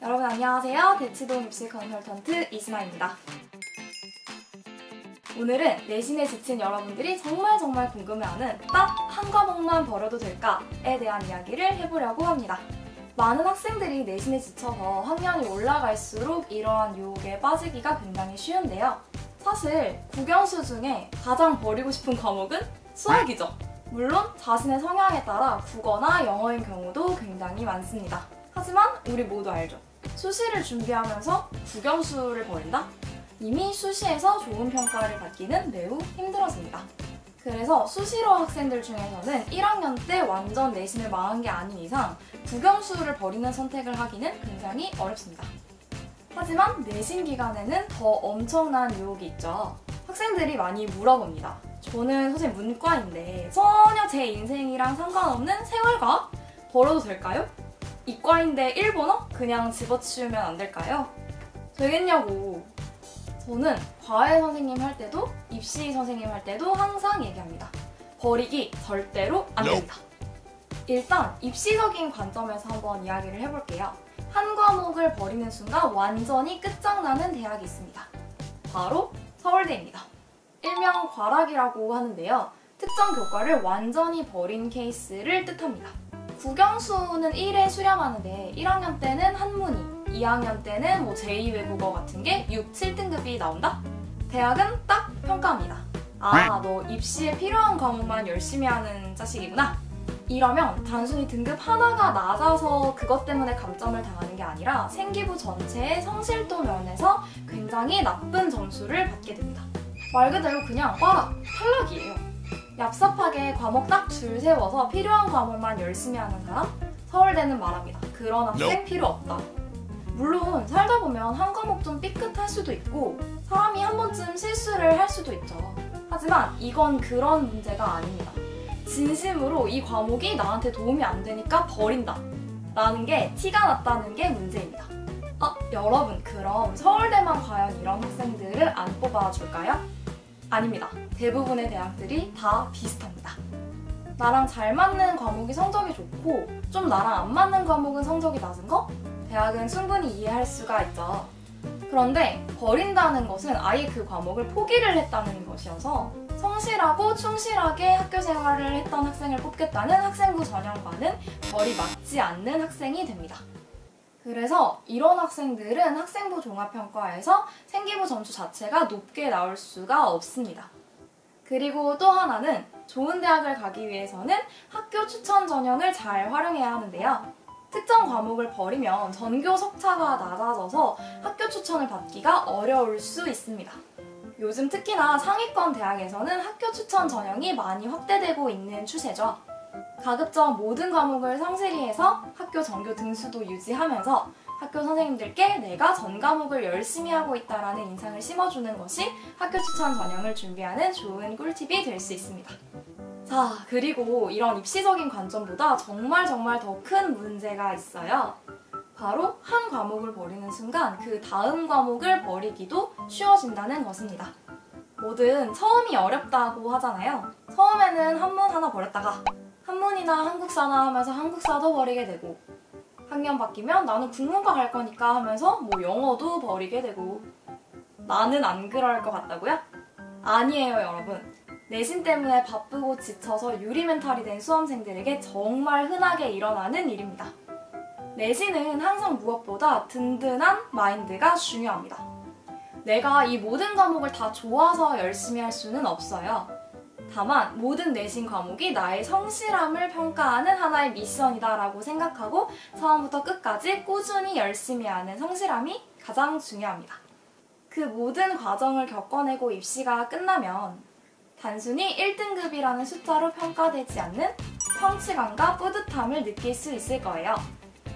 여러분 안녕하세요. 대치동 입시 컨설턴트 이스마입니다. 오늘은 내신에 지친 여러분들이 정말 궁금해하는 딱 한 과목만 버려도 될까에 대한 이야기를 해보려고 합니다. 많은 학생들이 내신에 지쳐서 학년이 올라갈수록 이러한 유혹에 빠지기가 굉장히 쉬운데요. 사실 국영수 중에 가장 버리고 싶은 과목은 수학이죠. 물론 자신의 성향에 따라 국어나 영어인 경우도 굉장히 많습니다. 하지만 우리 모두 알죠? 수시를 준비하면서 국영수를 버린다? 이미 수시에서 좋은 평가를 받기는 매우 힘들어집니다. 그래서 수시로 학생들 중에서는 1학년 때 완전 내신을 망한 게 아닌 이상 국영수를 버리는 선택을 하기는 굉장히 어렵습니다. 하지만 내신 기간에는 더 엄청난 유혹이 있죠. 학생들이 많이 물어봅니다. 저는 사실 문과인데 전혀 제 인생이랑 상관없는 생활과학 버려도 될까요? 이과인데 일본어 그냥 집어치우면 안 될까요? 되겠냐고. 저는 과외 선생님 할 때도 입시 선생님 할 때도 항상 얘기합니다. 버리기 절대로 안 됩니다. 일단 입시적인 관점에서 한번 이야기를 해볼게요. 한 과목을 버리는 순간 완전히 끝장나는 대학이 있습니다. 바로 서울대입니다. 일명 과락이라고 하는데요. 특정 교과를 완전히 버린 케이스를 뜻합니다. 국영수는 1회 수렴하는데 1학년 때는 한문이, 2학년 때는 제2 외국어 같은 게 6, 7등급이 나온다? 대학은 딱 평가합니다. 아, 너 입시에 필요한 과목만 열심히 하는 자식이구나? 이러면 단순히 등급 하나가 낮아서 그것 때문에 감점을 당하는 게 아니라 생기부 전체의 성실도 면에서 굉장히 나쁜 점수를 받게 됩니다. 말 그대로 그냥 과락, 탈락이에요. 얍삽하게 과목 딱 줄 세워서 필요한 과목만 열심히 하는 사람? 서울대는 말합니다. 그런 학생 필요 없다. 물론 살다 보면 한 과목 좀 삐끗할 수도 있고 사람이 한 번쯤 실수를 할 수도 있죠. 하지만 이건 그런 문제가 아닙니다. 진심으로 이 과목이 나한테 도움이 안 되니까 버린다 라는 게 티가 났다는 게 문제입니다. 여러분 그럼 서울대만 과연 이런 학생들을 안 뽑아줄까요? 아닙니다. 대부분의 대학들이 다 비슷합니다. 나랑 잘 맞는 과목이 성적이 좋고 좀 나랑 안 맞는 과목은 성적이 낮은 거? 대학은 충분히 이해할 수가 있죠. 그런데 버린다는 것은 아예 그 과목을 포기를 했다는 것이어서 성실하고 충실하게 학교 생활을 했던 학생을 뽑겠다는 학생부 전형과는 결이 맞지 않는 학생이 됩니다. 그래서 이런 학생들은 학생부 종합평가에서 생기부 점수 자체가 높게 나올 수가 없습니다. 그리고 또 하나는 좋은 대학을 가기 위해서는 학교 추천 전형을 잘 활용해야 하는데요. 특정 과목을 버리면 전교 석차가 낮아져서 학교 추천을 받기가 어려울 수 있습니다. 요즘 특히나 상위권 대학에서는 학교 추천 전형이 많이 확대되고 있는 추세죠. 가급적 모든 과목을 성실히 해서 학교 전교 등수도 유지하면서 학교 선생님들께 내가 전 과목을 열심히 하고 있다라는 인상을 심어주는 것이 학교 추천 전형을 준비하는 좋은 꿀팁이 될 수 있습니다. 자, 그리고 이런 입시적인 관점보다 정말 더 큰 문제가 있어요. 바로 한 과목을 버리는 순간 그 다음 과목을 버리기도 쉬워진다는 것입니다. 뭐든 처음이 어렵다고 하잖아요. 처음에는 한문 하나 버렸다가 한문이나 한국사나 하면서 한국사도 버리게 되고 학년 바뀌면 나는 국문과 갈 거니까 하면서 영어도 버리게 되고 나는 안 그럴 것 같다고요? 아니에요 여러분. 내신 때문에 바쁘고 지쳐서 유리멘탈이 된 수험생들에게 정말 흔하게 일어나는 일입니다. 내신은 항상 무엇보다 든든한 마인드가 중요합니다. 내가 이 모든 과목을 다 좋아서 열심히 할 수는 없어요. 다만 모든 내신 과목이 나의 성실함을 평가하는 하나의 미션이다라고 생각하고 처음부터 끝까지 꾸준히 열심히 하는 성실함이 가장 중요합니다. 그 모든 과정을 겪어내고 입시가 끝나면 단순히 1등급이라는 숫자로 평가되지 않는 성취감과 뿌듯함을 느낄 수 있을 거예요.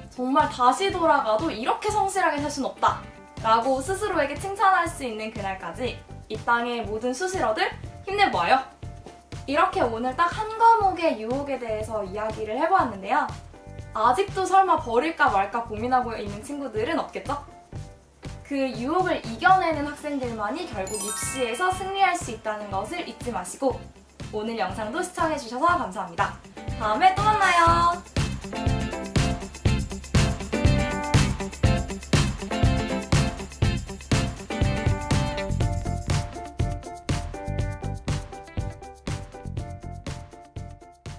정말 다시 돌아가도 이렇게 성실하게 살 순 없다 라고 스스로에게 칭찬할 수 있는 그날까지 이 땅의 모든 수시러들 힘내보아요. 이렇게 오늘 딱 한 과목의 유혹에 대해서 이야기를 해보았는데요. 아직도 설마 버릴까 말까 고민하고 있는 친구들은 없겠죠? 그 유혹을 이겨내는 학생들만이 결국 입시에서 승리할 수 있다는 것을 잊지 마시고 오늘 영상도 시청해주셔서 감사합니다. 다음에 또 만나요.